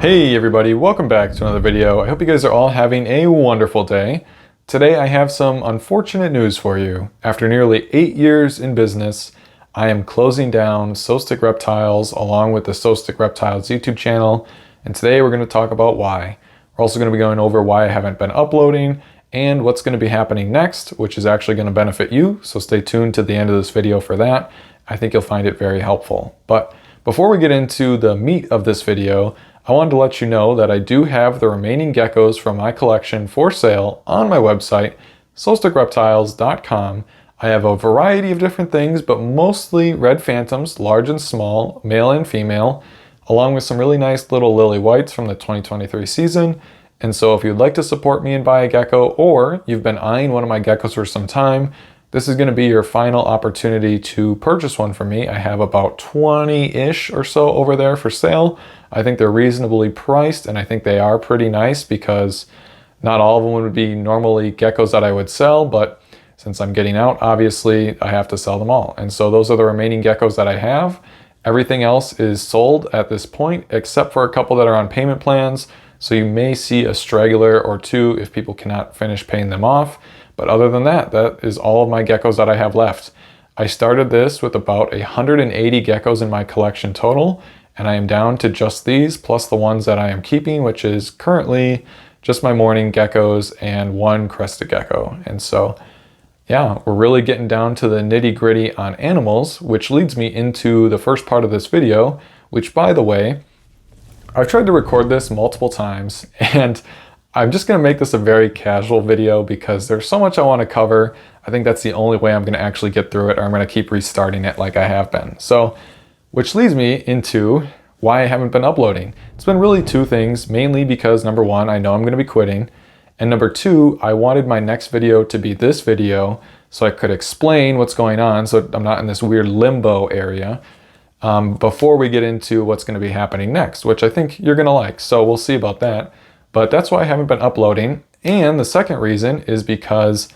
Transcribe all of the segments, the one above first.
Hey everybody, welcome back to another video. I hope you guys are all having a wonderful day. Today I have some unfortunate news for you. After nearly 8 years in business, I am closing down Sostic Reptiles along with the Sostic Reptiles YouTube channel, and today we're going to talk about why. We're also going to be going over why I haven't been uploading and what's going to be happening next, which is actually going to benefit you, so stay tuned to the end of this video for that. I think you'll find it very helpful. But before we get into the meat of this video, I wanted to let you know that I do have the remaining geckos from my collection for sale on my website, sosticreptiles.com. I have a variety of different things, but mostly red phantoms, large and small, male and female, along with some really nice little lily whites from the 2023 season. And so if you'd like to support me and buy a gecko, or you've been eyeing one of my geckos for some time, this is going to be your final opportunity to purchase one from me. I have about 20-ish or so over there for sale. I think they're reasonably priced, and I think they are pretty nice because not all of them would be normally geckos that I would sell, but since I'm getting out, obviously I have to sell them all. And so those are the remaining geckos that I have. Everything else is sold at this point, except for a couple that are on payment plans. So you may see a straggler or two if people cannot finish paying them off. But other than that, that is all of my geckos that I have left. I started this with about 180 geckos in my collection total, and I am down to just these, plus the ones that I am keeping, which is currently just my morning geckos and one crested gecko. And so, yeah, we're really getting down to the nitty gritty on animals, which leads me into the first part of this video, which, by the way, I've tried to record this multiple times, and I'm just going to make this a very casual video because there's so much I want to cover. I think that's the only way I'm going to actually get through it, or I'm going to keep restarting it like I have been. So, which leads me into why I haven't been uploading. It's been really two things, mainly because number one, I know I'm going to be quitting, and number two, I wanted my next video to be this video so I could explain what's going on so I'm not in this weird limbo area before we get into what's going to be happening next, which I think you're going to like. So we'll see about that. But that's why I haven't been uploading. And the second reason is because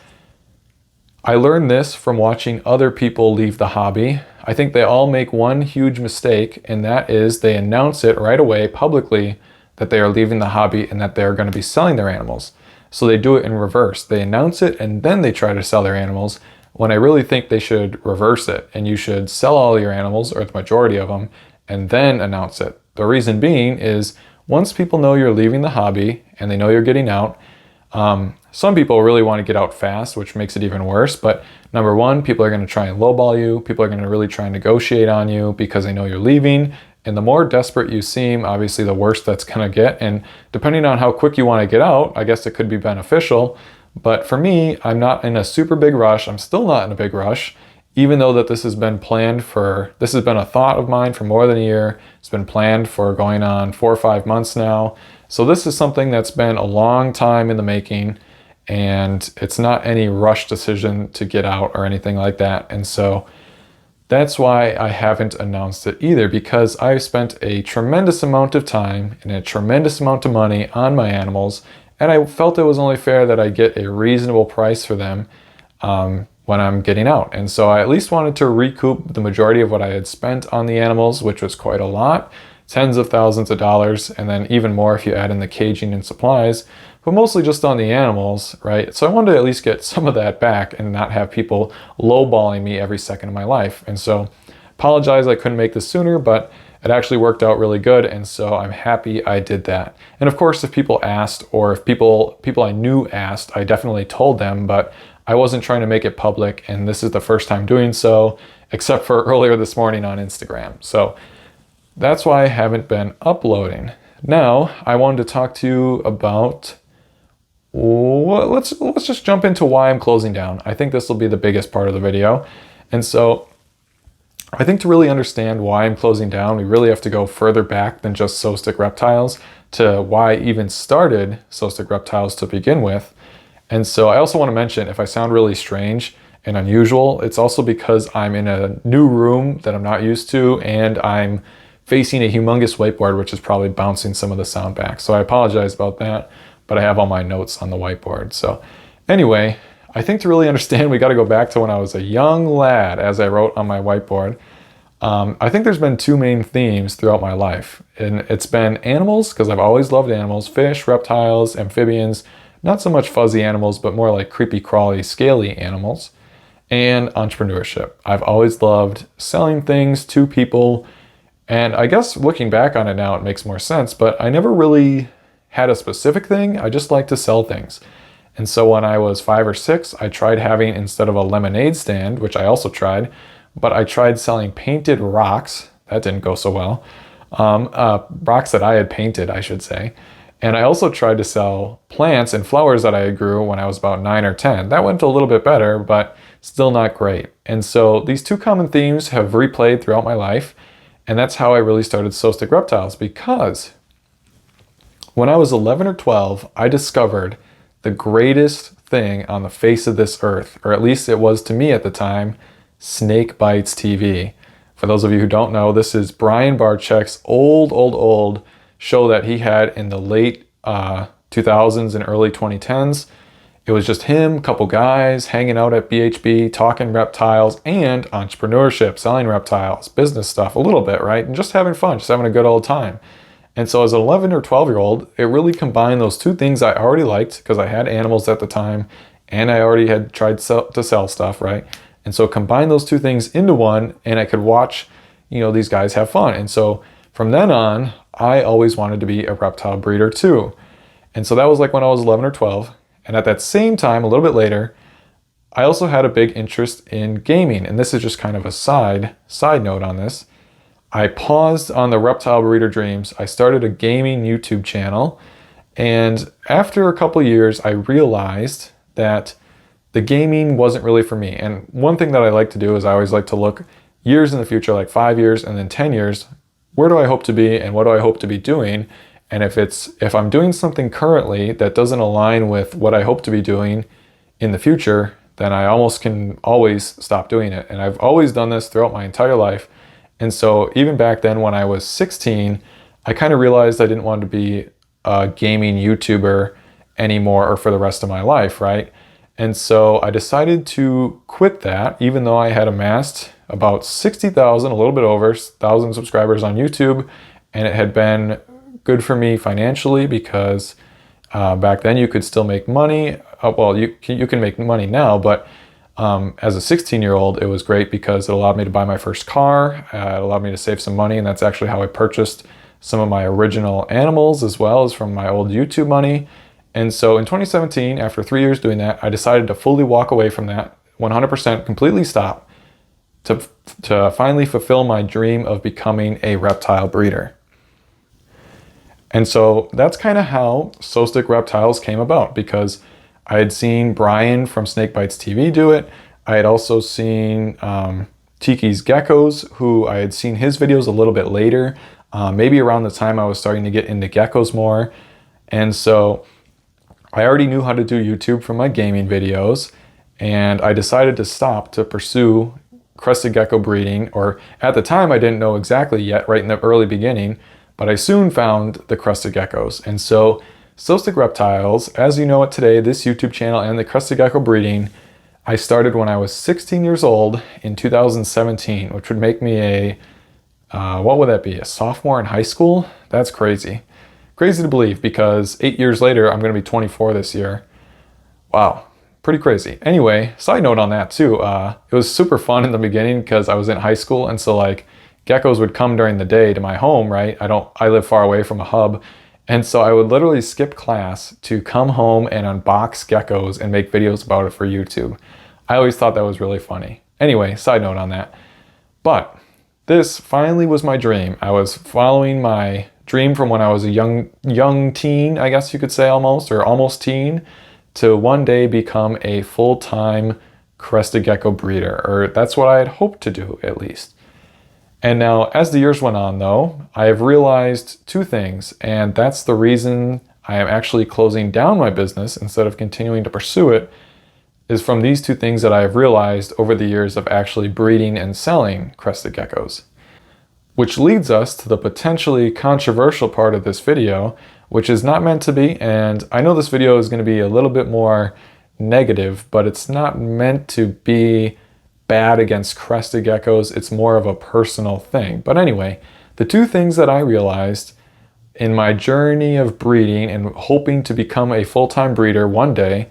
I learned this from watching other people leave the hobby. I think they all make one huge mistake, and that is they announce it right away publicly that they are leaving the hobby and that they're going to be selling their animals. So they do it in reverse. They announce it and then they try to sell their animals, when I really think they should reverse it, and you should sell all your animals, or the majority of them, and then announce it. The reason being is once people know you're leaving the hobby and they know you're getting out, some people really want to get out fast, which makes it even worse. But number one, people are going to try and lowball you. People are going to really try and negotiate on you because they know you're leaving. And the more desperate you seem, obviously the worse that's going to get. And depending on how quick you want to get out, I guess it could be beneficial. But for me, I'm not in a super big rush. I'm still not in a big rush, even though that this has been a thought of mine for more than a year. It's been planned for going on 4 or 5 months now. So this is something that's been a long time in the making, and it's not any rush decision to get out or anything like that. And so that's why I haven't announced it either, because I've spent a tremendous amount of time and a tremendous amount of money on my animals, and I felt it was only fair that I get a reasonable price for them when I'm getting out. And so I at least wanted to recoup the majority of what I had spent on the animals, which was quite a lot, tens of thousands of dollars, and then even more if you add in the caging and supplies, but mostly just on the animals, right? So I wanted to at least get some of that back and not have people lowballing me every second of my life. And so apologize I couldn't make this sooner, but it actually worked out really good, and so I'm happy I did that. And of course, if people asked, or if people I knew asked, I definitely told them, but I wasn't trying to make it public, and this is the first time doing so, except for earlier this morning on Instagram. So that's why I haven't been uploading. Now, I wanted to talk to you about, let's just jump into why I'm closing down. I think this will be the biggest part of the video. And so I think to really understand why I'm closing down, we really have to go further back than just Sostic Reptiles to why I even started Sostic Reptiles to begin with. And so I also want to mention, if I sound really strange and unusual, it's also because I'm in a new room that I'm not used to, and I'm facing a humongous whiteboard, which is probably bouncing some of the sound back. So I apologize about that, but I have all my notes on the whiteboard. So anyway, I think to really understand, we got to go back to when I was a young lad, as I wrote on my whiteboard. I think there's been two main themes throughout my life, and it's been animals, because I've always loved animals, fish, reptiles, amphibians, not so much fuzzy animals, but more like creepy, crawly, scaly animals, and entrepreneurship. I've always loved selling things to people, and I guess looking back on it now, it makes more sense, but I never really had a specific thing. I just like to sell things. And so when I was 5 or 6, I tried having, instead of a lemonade stand, which I also tried, but I tried selling painted rocks. That didn't go so well. Rocks that I had painted, I should say. And I also tried to sell plants and flowers that I grew when I was about 9 or 10. That went a little bit better, but still not great. And so these two common themes have replayed throughout my life. And that's how I really started Sostic Reptiles, because when I was 11 or 12, I discovered the greatest thing on the face of this earth, or at least it was to me at the time, Snake Bites TV. For those of you who don't know, this is Brian Barczyk's old show that he had in the late 2000s and early 2010s. It was just him, a couple guys hanging out at BHB, talking reptiles and entrepreneurship, selling reptiles, business stuff a little bit, right? And just having fun, just having a good old time. And so as an 11 or 12-year-old, it really combined those two things I already liked, because I had animals at the time and I already had tried to sell stuff, right? And so combine those two things into one, and I could watch, these guys have fun. And so from then on, I always wanted to be a reptile breeder too. And so that was like when I was 11 or 12. And at that same time, a little bit later, I also had a big interest in gaming. And this is just kind of a side note on this. I paused on the reptile breeder dreams. I started a gaming YouTube channel. And after a couple years, I realized that the gaming wasn't really for me. And one thing that I like to do is I always like to look years in the future, like 5 years and then 10 years. Where do I hope to be and what do I hope to be doing? And if I'm doing something currently that doesn't align with what I hope to be doing in the future, then I almost can always stop doing it. And I've always done this throughout my entire life. And so even back then when I was 16, I kind of realized I didn't want to be a gaming YouTuber anymore or for the rest of my life, right? And so I decided to quit that, even though I had amassed about 60,000, a little bit over 1,000 subscribers on YouTube. And it had been good for me financially because back then you could still make money. Well, you can make money now, but as a 16-year-old, it was great because it allowed me to buy my first car. It allowed me to save some money, and that's actually how I purchased some of my original animals, as well as from my old YouTube money. And so in 2017, after 3 years doing that, I decided to fully walk away from that, 100%, completely stop, to finally fulfill my dream of becoming a reptile breeder. And so that's kind of how Sostic Reptiles came about, because I had seen Brian from Snake Bites TV do it. I had also seen Tiki's Geckos, who I had seen his videos a little bit later, maybe around the time I was starting to get into geckos more. And so I already knew how to do YouTube from my gaming videos, and I decided to stop to pursue crested gecko breeding, or at the time I didn't know exactly yet, right in the early beginning, but I soon found the crested geckos. And so Sostic Reptiles, as you know it today, this YouTube channel and the crested gecko breeding, I started when I was 16 years old in 2017, which would make me what would that be, a sophomore in high school? That's crazy. Crazy to believe, because 8 years later, I'm going to be 24 this year. Wow, pretty crazy. Anyway, side note on that too, it was super fun in the beginning because I was in high school, and so like geckos would come during the day to my home, right? I live far away from a hub. And so I would literally skip class to come home and unbox geckos and make videos about it for YouTube. I always thought that was really funny. Anyway, side note on that. But this finally was my dream. I was following my dream from when I was a young teen, I guess you could say, almost teen, to one day become a full-time crested gecko breeder, or that's what I had hoped to do at least. And now, as the years went on though, I have realized two things, and that's the reason I am actually closing down my business instead of continuing to pursue it, is from these two things that I have realized over the years of actually breeding and selling crested geckos. Which leads us to the potentially controversial part of this video, which is not meant to be, and I know this video is going to be a little bit more negative, but it's not meant to be bad against crested geckos. It's more of a personal thing. But anyway, the two things that I realized in my journey of breeding and hoping to become a full-time breeder one day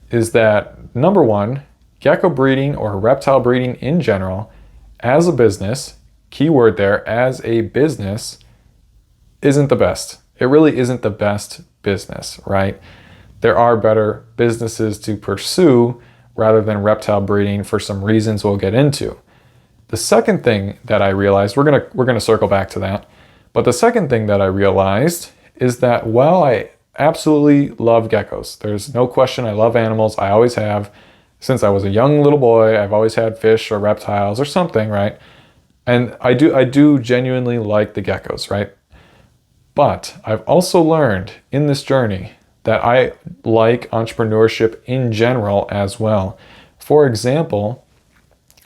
is that, number one, gecko breeding or reptile breeding in general, as a business, key word there, as a business, isn't the best. It really isn't the best business, right? There are better businesses to pursue rather than reptile breeding for some reasons we'll get into. The second thing that I realized, we're gonna circle back to that, but the second thing that I realized is that while I absolutely love geckos, there's no question I love animals, I always have. Since I was a young little boy, I've always had fish or reptiles or something, right? And I do genuinely like the geckos, right? But I've also learned in this journey that I like entrepreneurship in general as well. For example,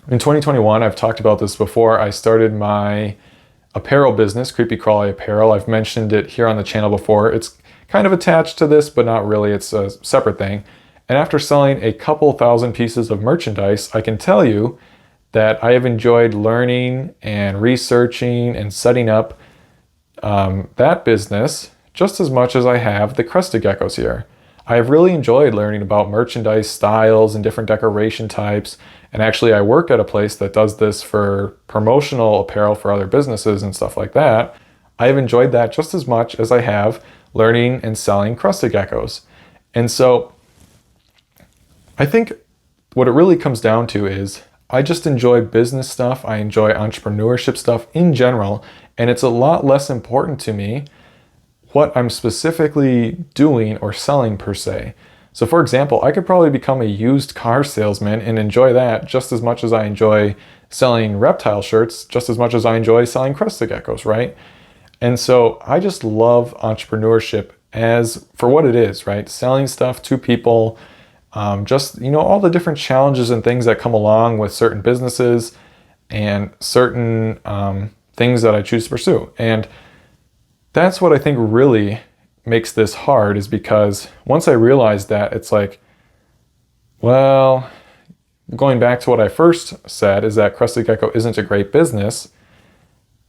in 2021, I've talked about this before, I started my apparel business, Creepy Crawly Apparel. I've mentioned it here on the channel before. It's kind of attached to this, but not really. It's a separate thing. And after selling a couple thousand pieces of merchandise, I can tell you that I have enjoyed learning and researching and setting up that business just as much as I have the crested geckos here. I have really enjoyed learning about merchandise styles and different decoration types. And actually, I work at a place that does this for promotional apparel for other businesses and stuff like that. I have enjoyed that just as much as I have learning and selling crested geckos. And so I think what it really comes down to is I just enjoy business stuff. I enjoy entrepreneurship stuff in general. And it's a lot less important to me what I'm specifically doing or selling per se. So for example, I could probably become a used car salesman and enjoy that just as much as I enjoy selling reptile shirts, just as much as I enjoy selling crested geckos, right? And so I just love entrepreneurship as for what it is, right? Selling stuff to people, just, all the different challenges and things that come along with certain businesses and certain things that I choose to pursue. And that's what I think really makes this hard, is because once I realized that, it's like, well, going back to what I first said, is that crested gecko isn't a great business.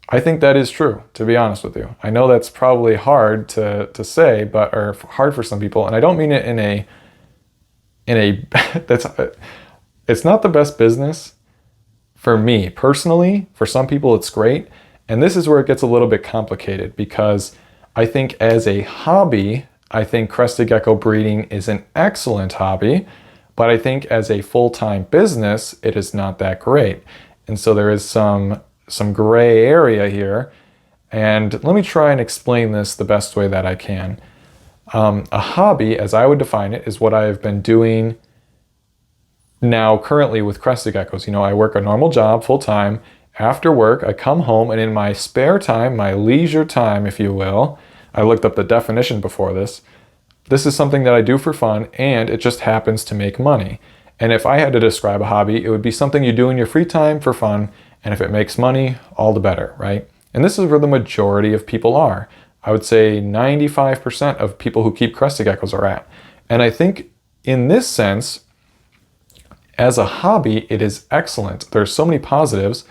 I think that is true, to be honest with you. I know that's probably hard to say, or hard for some people, and I don't mean it in a it's not the best business for me personally. For some people it's great. And this is where it gets a little bit complicated, because I think as a hobby, I think crested gecko breeding is an excellent hobby, but I think as a full-time business, it is not that great. And so there is some gray area here. And let me try and explain this the best way that I can. A hobby, as I would define it, is what I have been doing now currently with crested geckos. I work a normal job full-time. After work, I come home, and in my spare time, my leisure time, if you will, I looked up the definition before this. This is something that I do for fun, and it just happens to make money. And if I had to describe a hobby, it would be something you do in your free time for fun, and if it makes money, all the better, right? And this is where the majority of people are. I would say 95% of people who keep crested geckos are at. And I think in this sense, as a hobby, it is excellent. There's so many positives.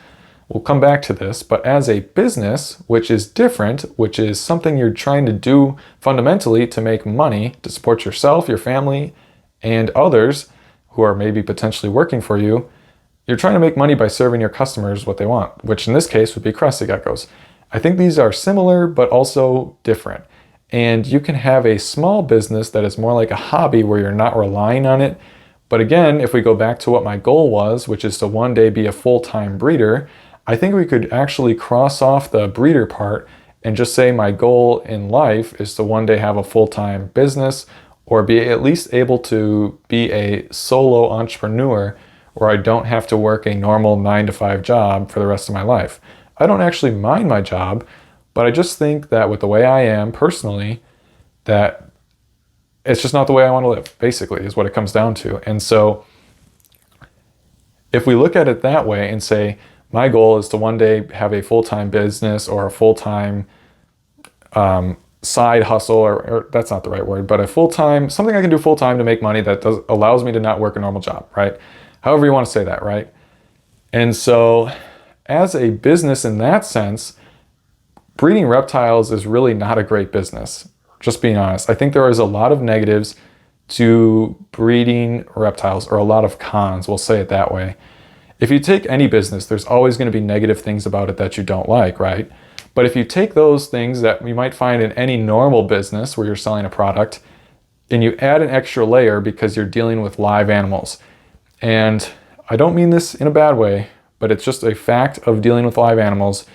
We'll come back to this, but as a business, which is different, which is something you're trying to do fundamentally to make money, to support yourself, your family, and others who are maybe potentially working for you, you're trying to make money by serving your customers what they want, which in this case would be crested geckos. I think these are similar, but also different. And you can have a small business that is more like a hobby where you're not relying on it. But again, if we go back to what my goal was, which is to one day be a full-time breeder, I think we could actually cross off the breeder part and just say my goal in life is to one day have a full-time business, or be at least able to be a solo entrepreneur where I don't have to work a normal 9-to-5 job for the rest of my life. I don't actually mind my job, but I just think that with the way I am personally, that it's just not the way I want to live, basically, is what it comes down to. And so if we look at it that way and say, my goal is to one day have a full-time business or a full-time side hustle, or that's not the right word, but a full-time, something I can do full-time to make money that allows me to not work a normal job, right? However you want to say that, right? And so as a business in that sense, breeding reptiles is really not a great business. Just being honest. I think there is a lot of negatives to breeding reptiles, or a lot of cons, we'll say it that way. If you take any business, there's always going to be negative things about it that you don't like, right? But if you take those things that you might find in any normal business where you're selling a product, and you add an extra layer because you're dealing with live animals. And I don't mean this in a bad way, but it's just a fact of dealing with live animals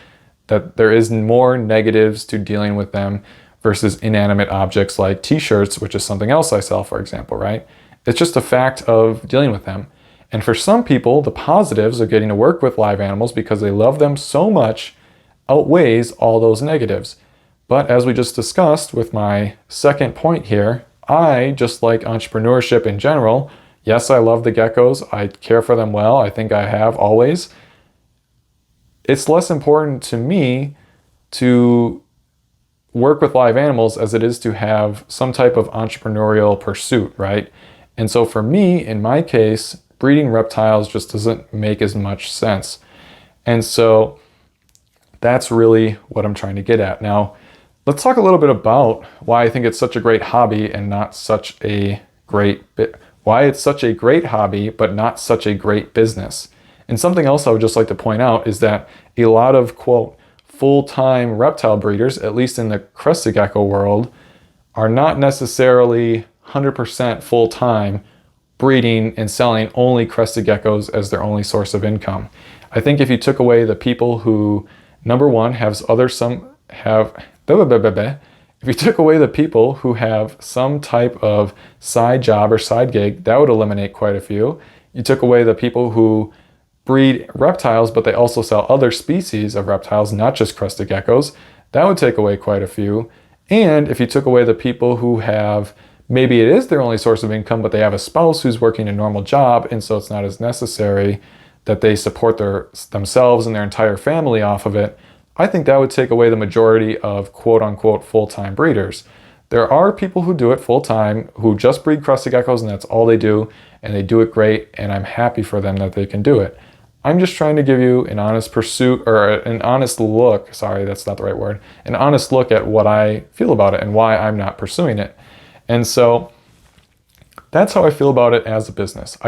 that there is more negatives to dealing with them versus inanimate objects like t-shirts, which is something else I sell, for example, right? It's just a fact of dealing with them. And for some people, the positives of getting to work with live animals because they love them so much outweighs all those negatives. But as we just discussed with my second point here, I just like entrepreneurship in general. Yes, I love the geckos. I care for them well. I think I have always. It's less important to me to work with live animals as it is to have some type of entrepreneurial pursuit, right? And so for me, in my case, breeding reptiles just doesn't make as much sense. And so that's really what I'm trying to get at. Now, let's talk a little bit about why I think it's such a great hobby and not such a great why it's such a great hobby, but not such a great business. And something else I would just like to point out is that a lot of, quote, full-time reptile breeders, at least in the crested gecko world, are not necessarily 100% full-time breeding and selling only crested geckos as their only source of income. I think if you took away the people who, number one, if you took away the people who have some type of side job or side gig, that would eliminate quite a few. You took away the people who breed reptiles, but they also sell other species of reptiles, not just crested geckos, that would take away quite a few. And if you took away the people who have, maybe it is their only source of income, but they have a spouse who's working a normal job, and so it's not as necessary that they support themselves and their entire family off of it, I think that would take away the majority of quote-unquote full-time breeders. There are people who do it full-time, who just breed crested geckos, and that's all they do, and they do it great, and I'm happy for them that they can do it. I'm just trying to give you an honest pursuit, or an honest look, sorry, that's not the right word, an honest look at what I feel about it and why I'm not pursuing it. And so that's how I feel about it as a business.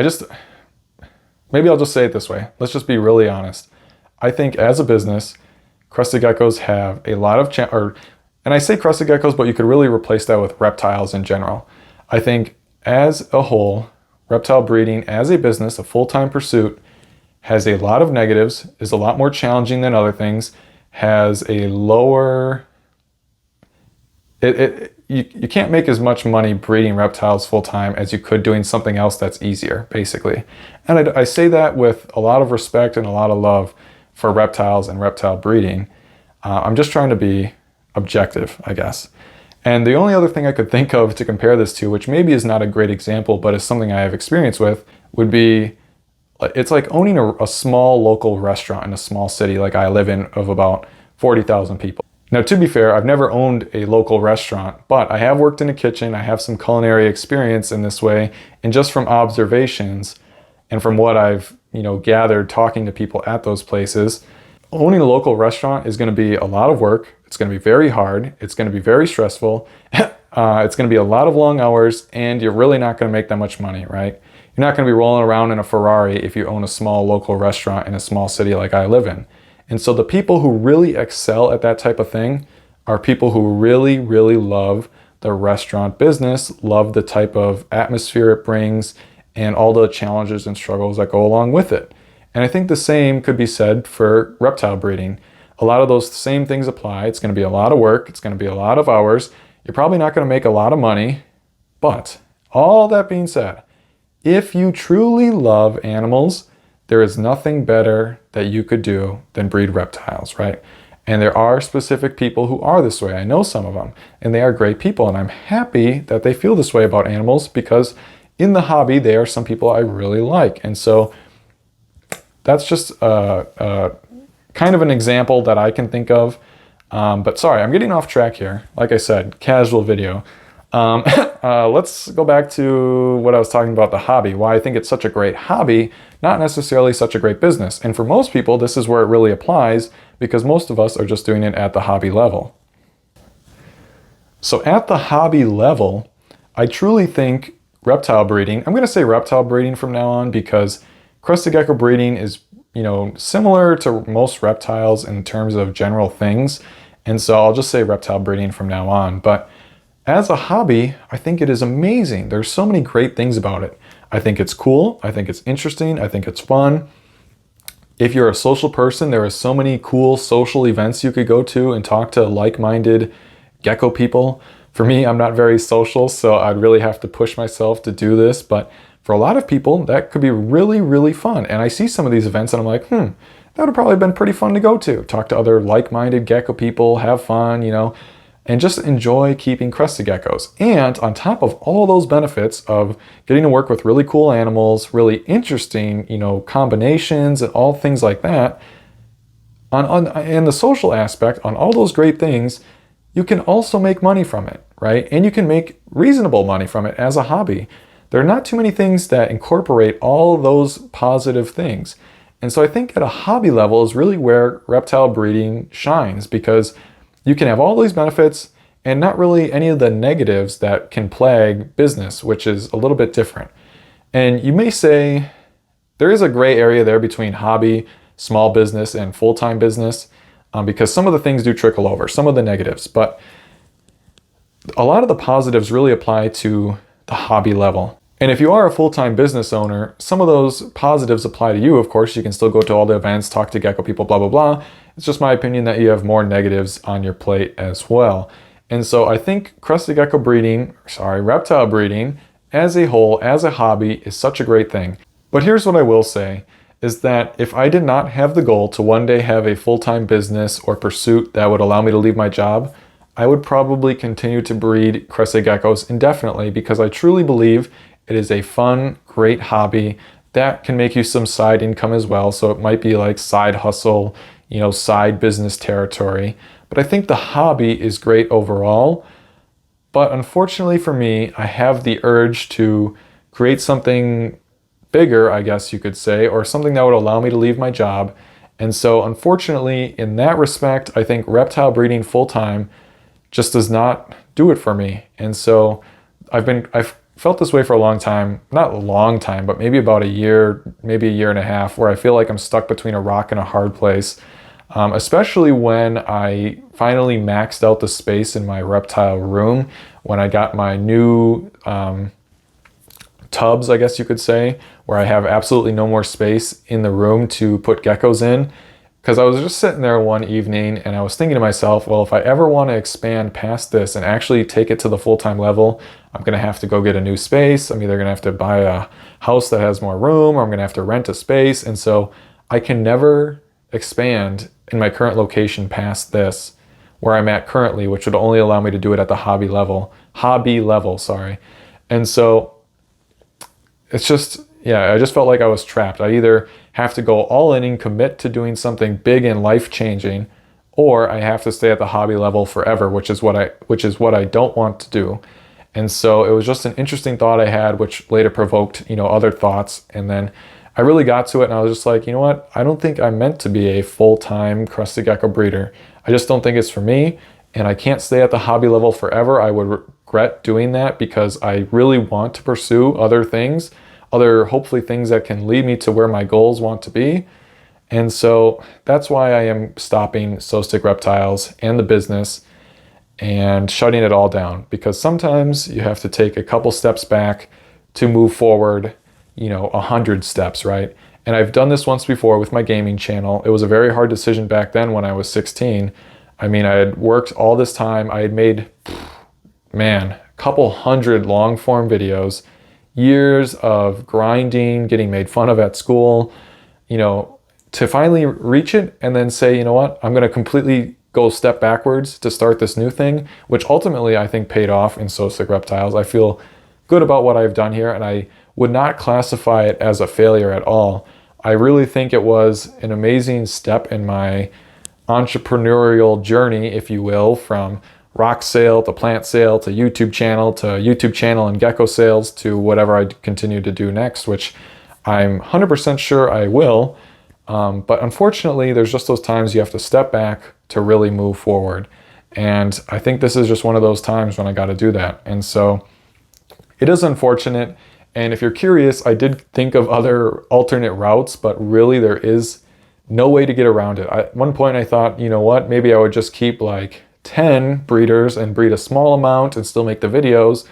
Maybe I'll just say it this way. Let's just be really honest. I think as a business, crested geckos have a lot of, and I say crested geckos, but you could really replace that with reptiles in general. I think as a whole, reptile breeding as a business, a full-time pursuit, has a lot of negatives, is a lot more challenging than other things, has a lower, you can't make as much money breeding reptiles full-time as you could doing something else that's easier, basically. And I say that with a lot of respect and a lot of love for reptiles and reptile breeding. I'm just trying to be objective, I guess. And the only other thing I could think of to compare this to, which maybe is not a great example, but is something I have experience with, would be, it's like owning a small local restaurant in a small city like I live in of about 40,000 people. Now, to be fair, I've never owned a local restaurant, but I have worked in a kitchen. I have some culinary experience in this way. And just from observations and from what I've gathered talking to people at those places, owning a local restaurant is going to be a lot of work. It's going to be very hard. It's going to be very stressful. It's going to be a lot of long hours, and you're really not going to make that much money, right? You're not going to be rolling around in a Ferrari if you own a small local restaurant in a small city like I live in. And so the people who really excel at that type of thing are people who really, really love the restaurant business, love the type of atmosphere it brings, and all the challenges and struggles that go along with it. And I think the same could be said for reptile breeding. A lot of those same things apply. It's going to be a lot of work. It's going to be a lot of hours. You're probably not going to make a lot of money. But all that being said, if you truly love animals, there is nothing better that you could do than breed reptiles, right? And there are specific people who are this way. I know some of them, and they are great people. And I'm happy that they feel this way about animals, because in the hobby, they are some people I really like. And so that's just kind of an example that I can think of. But sorry, I'm getting off track here. Like I said, casual video. let's go back to what I was talking about, the hobby, why I think it's such a great hobby, not necessarily such a great business. And for most people, this is where it really applies because most of us are just doing it at the hobby level. So at the hobby level, I truly think reptile breeding, I'm going to say reptile breeding from now on because crested gecko breeding is, similar to most reptiles in terms of general things. And so I'll just say reptile breeding from now on. But as a hobby, I think it is amazing. There's so many great things about it. I think it's cool. I think it's interesting. I think it's fun. If you're a social person, there are so many cool social events you could go to and talk to like-minded gecko people. For me, I'm not very social, so I'd really have to push myself to do this. But for a lot of people, that could be really, really fun. And I see some of these events and I'm like, that would have probably been pretty fun to go to. Talk to other like-minded gecko people, have fun, and just enjoy keeping crested geckos. And on top of all those benefits of getting to work with really cool animals, really interesting, combinations and all things like that, and the social aspect, on all those great things, you can also make money from it, right? And you can make reasonable money from it as a hobby. There are not too many things that incorporate all those positive things. And so I think at a hobby level is really where reptile breeding shines because you can have all these benefits and not really any of the negatives that can plague business, which is a little bit different. And you may say there is a gray area there between hobby, small business, and full-time business because some of the things do trickle over, some of the negatives, but a lot of the positives really apply to the hobby level. And if you are a full-time business owner, some of those positives apply to you, of course. You can still go to all the events, talk to gecko people, blah, blah, blah. It's just my opinion that you have more negatives on your plate as well. And so I think reptile breeding as a whole, as a hobby, is such a great thing. But here's what I will say, is that if I did not have the goal to one day have a full-time business or pursuit that would allow me to leave my job, I would probably continue to breed crested geckos indefinitely because I truly believe it is a fun, great hobby that can make you some side income as well. So it might be like side hustle, side business territory. But I think the hobby is great overall. But unfortunately for me, I have the urge to create something bigger, I guess you could say, or something that would allow me to leave my job. And so unfortunately, in that respect, I think reptile breeding full-time just does not do it for me. And so I've felt this way for a long time, not a long time, but maybe about a year, maybe a year and a half, where I feel like I'm stuck between a rock and a hard place, especially when I finally maxed out the space in my reptile room, when I got my new tubs, I guess you could say, where I have absolutely no more space in the room to put geckos in. Because I was just sitting there one evening and I was thinking to myself, well, if I ever want to expand past this and actually take it to the full-time level, I'm going to have to go get a new space. I'm either going to have to buy a house that has more room or I'm going to have to rent a space. And so I can never expand in my current location past this, where I'm at currently, which would only allow me to do it at the hobby level, sorry. And so it's just, I just felt like I was trapped. I either have to go all in and commit to doing something big and life-changing, or I have to stay at the hobby level forever, which is what I don't want to do. And so it was just an interesting thought I had, which later provoked, other thoughts. And then I really got to it and I was just like, you know what? I don't think I'm meant to be a full-time crested gecko breeder. I just don't think it's for me. And I can't stay at the hobby level forever. I would regret doing that because I really want to pursue other things, hopefully things that can lead me to where my goals want to be. And so that's why I am stopping Sostic Reptiles and the business and shutting it all down, because sometimes you have to take a couple steps back to move forward, 100 steps, right? And I've done this once before with my gaming channel. It was a very hard decision back then when I was 16. I mean, I had worked all this time. I had made, a couple hundred long form videos, years of grinding, getting made fun of at school, to finally reach it and then say, you know what, I'm going to completely go a step backwards to start this new thing, which ultimately I think paid off in Sostic Reptiles. I feel good about what I've done here and I would not classify it as a failure at all. I really think it was an amazing step in my entrepreneurial journey, if you will, from rock sale to plant sale to YouTube channel and gecko sales to whatever I continue to do next, which I'm 100% sure I will. But unfortunately, there's just those times you have to step back to really move forward. And I think this is just one of those times when I got to do that. And so it is unfortunate. And if you're curious, I did think of other alternate routes, but really there is no way to get around it. At one point I thought, you know what, maybe I would just keep like 10 breeders and breed a small amount and still make the videos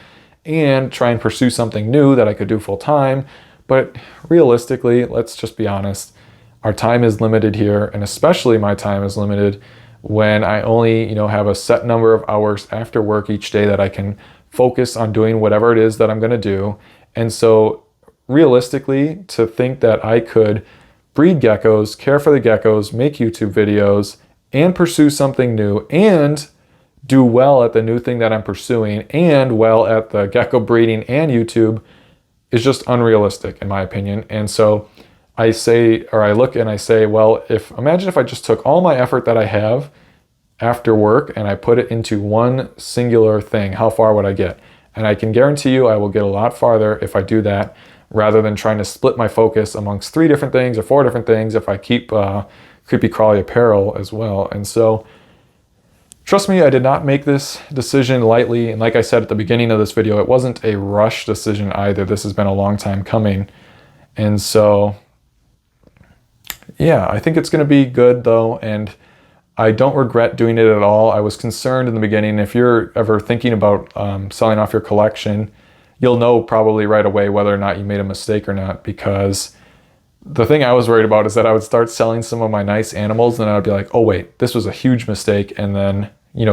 and try and pursue something new that I could do full time. But realistically, let's just be honest, our time is limited here, and especially my time is limited when I only, have a set number of hours after work each day that I can focus on doing whatever it is that I'm going to do. And so realistically, to think that I could breed geckos, care for the geckos, make YouTube videos, and pursue something new, and do well at the new thing that I'm pursuing, and well at the gecko breeding and YouTube is just unrealistic in my opinion. And so I look and I say, well, imagine if I just took all my effort that I have after work and I put it into one singular thing, how far would I get? And I can guarantee you I will get a lot farther if I do that, rather than trying to split my focus amongst 3 different things or 4 different things if I keep creepy crawly apparel as well. And so trust me, I did not make this decision lightly. And like I said at the beginning of this video, it wasn't a rush decision either. This has been a long time coming. And so, yeah, I think it's going to be good though. And I don't regret doing it at all. I was concerned in the beginning. If you're ever thinking about selling off your collection, you'll know probably right away whether or not you made a mistake or not, because the thing I was worried about is that I would start selling some of my nice animals and I'd be like, oh wait, this was a huge mistake, and then,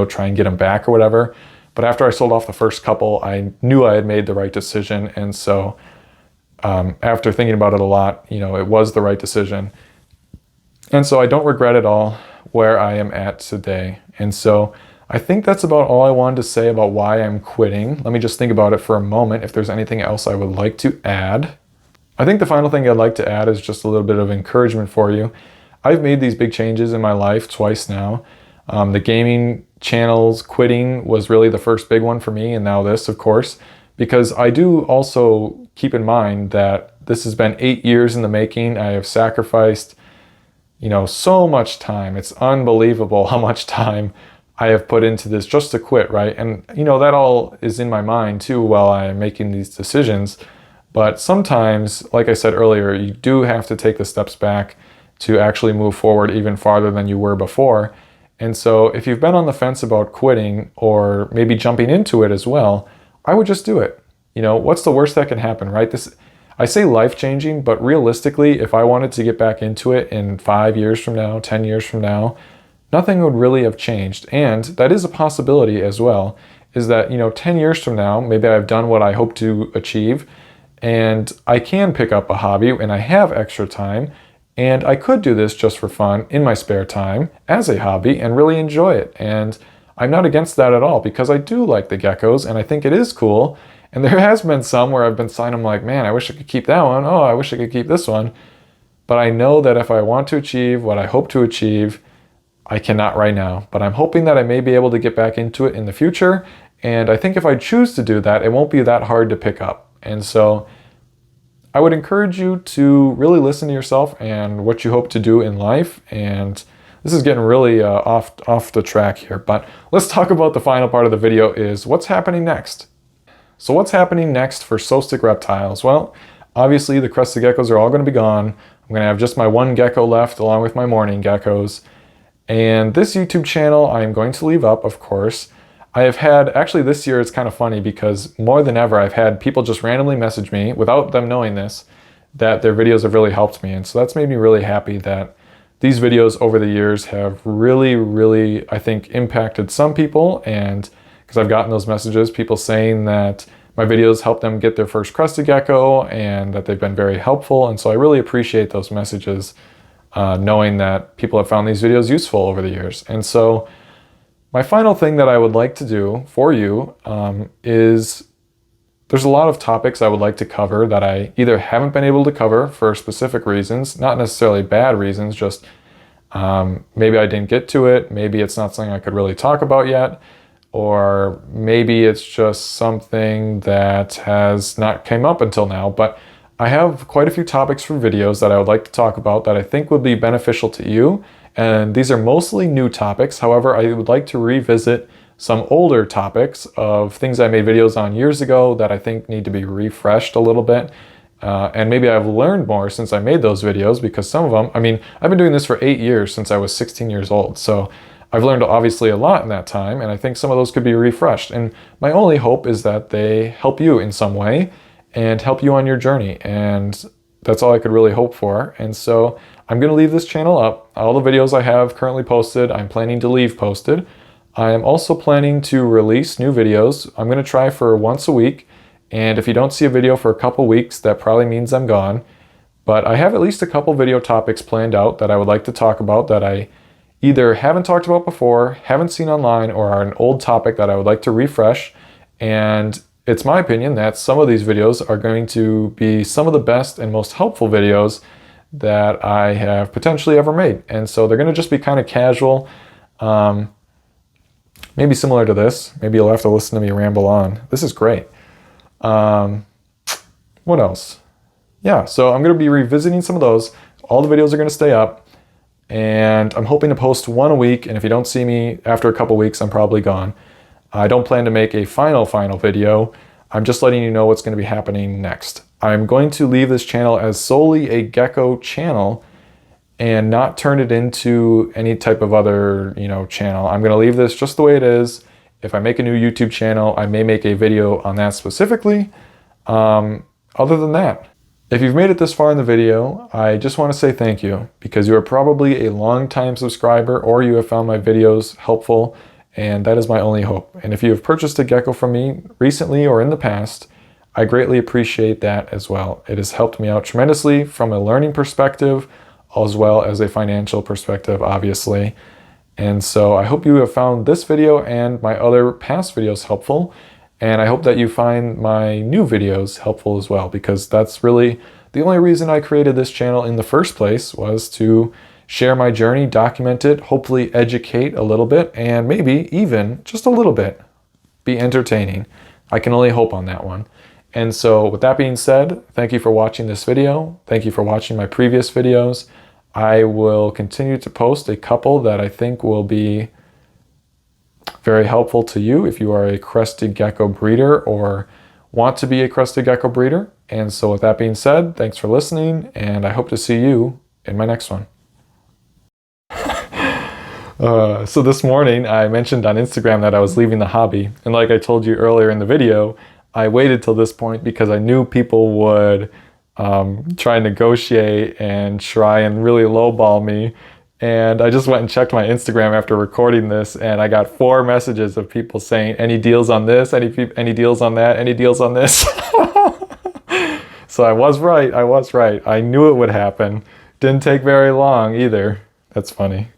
try and get them back or whatever. But after I sold off the first couple, I knew I had made the right decision. And so after thinking about it a lot, it was the right decision. And so I don't regret at all where I am at today. And so I think that's about all I wanted to say about why I'm quitting. Let me just think about it for a moment if there's anything else I would like to add. I think the final thing I'd like to add is just a little bit of encouragement for you. I've made these big changes in my life twice now. The gaming channels quitting was really the first big one for me, and now this, of course, because I do also keep in mind that this has been 8 years in the making. I have sacrificed so much time. It's unbelievable how much time I have put into this just to quit, right? And that all is in my mind too while I am making these decisions. But sometimes, like I said earlier, you do have to take the steps back to actually move forward even farther than you were before. And so if you've been on the fence about quitting or maybe jumping into it as well, I would just do it. What's the worst that can happen, right? I say life-changing, but realistically, if I wanted to get back into it in 5 years from now, 10 years from now, nothing would really have changed. And that is a possibility as well, is that, 10 years from now, maybe I've done what I hope to achieve, and I can pick up a hobby and I have extra time, and I could do this just for fun in my spare time as a hobby and really enjoy it. And I'm not against that at all, because I do like the geckos and I think it is cool. And there has been some where I've been signing them like, man, I wish I could keep that one. Oh, I wish I could keep this one. But I know that if I want to achieve what I hope to achieve, I cannot right now. But I'm hoping that I may be able to get back into it in the future. And I think if I choose to do that, it won't be that hard to pick up. And so I would encourage you to really listen to yourself and what you hope to do in life. And this is getting really off the track here. But let's talk about the final part of the video, is what's happening next. So what's happening next for Sostic Reptiles? Well, obviously the crested geckos are all going to be gone. I'm going to have just my one gecko left along with my morning geckos. And this YouTube channel I'm going to leave up, of course. I have had, actually this year it's kind of funny because more than ever I've had people just randomly message me without them knowing this, that their videos have really helped me. And so that's made me really happy that these videos over the years have really, I think, impacted some people. And because I've gotten those messages, people saying that my videos help them get their first crested gecko and that they've been very helpful. And so I really appreciate those messages, knowing that people have found these videos useful over the years. And so my final thing that I would like to do for you is there's a lot of topics I would like to cover that I either haven't been able to cover for specific reasons, not necessarily bad reasons, just maybe I didn't get to it, maybe it's not something I could really talk about yet. or maybe it's just something that has not came up until now. But I have quite a few topics for videos that I would like to talk about that I think would be beneficial to you. And these are mostly new topics. However, I would like to revisit some older topics of things I made videos on years ago that I think need to be refreshed a little bit. And maybe I've learned more since I made those videos, because some of them, I mean, I've been doing this for 8 years since I was 16 years old. So I've learned obviously a lot in that time, and I think some of those could be refreshed. And my only hope is that they help you in some way and help you on your journey. And that's all I could really hope for. And so I'm going to leave this channel up. All the videos I have currently posted, I'm planning to leave posted. I am also planning to release new videos. I'm going to try for once a week. And if you don't see a video for a couple weeks, that probably means I'm gone. But I have at least a couple video topics planned out that I would like to talk about that I either haven't talked about before, haven't seen online, or are an old topic that I would like to refresh. And it's my opinion that some of these videos are going to be some of the best and most helpful videos that I have potentially ever made. And so they're going to just be kind of casual, maybe similar to this. Maybe you'll have to listen to me ramble on. This is great. What else? Yeah, so I'm going to be revisiting some of those. All the videos are going to stay up, and I'm hoping to post one a week. And if you don't see me after a couple weeks, I'm probably gone. I don't plan to make a final video. I'm just letting you know what's going to be happening next. I'm going to leave this channel as solely a gecko channel and not turn it into any type of other, channel. I'm going to leave this just the way it is. If I make a new YouTube channel, I may make a video on that specifically. Other than that, if you've made it this far in the video, I just want to say thank you, because you are probably a long-time subscriber or you have found my videos helpful, and that is my only hope. And if you have purchased a gecko from me recently or in the past, I greatly appreciate that as well. It has helped me out tremendously from a learning perspective, as well as a financial perspective, obviously. And so I hope you have found this video and my other past videos helpful. And I hope that you find my new videos helpful as well, because that's really the only reason I created this channel in the first place, was to share my journey, document it, hopefully educate a little bit, and maybe even just a little bit be entertaining. I can only hope on that one. And so with that being said, thank you for watching this video. Thank you for watching my previous videos. I will continue to post a couple that I think will be very helpful to you if you are a crested gecko breeder or want to be a crested gecko breeder. And so with that being said, thanks for listening, and I hope to see you in my next one. So this morning I mentioned on Instagram that I was leaving the hobby. And like I told you earlier in the video, I waited till this point because I knew people would try and negotiate and try and really lowball me. And I just went and checked my Instagram after recording this, and I got 4 messages of people saying, any deals on this, any deals on that, any deals on this. So I was right. I knew it would happen. Didn't take very long either. That's funny.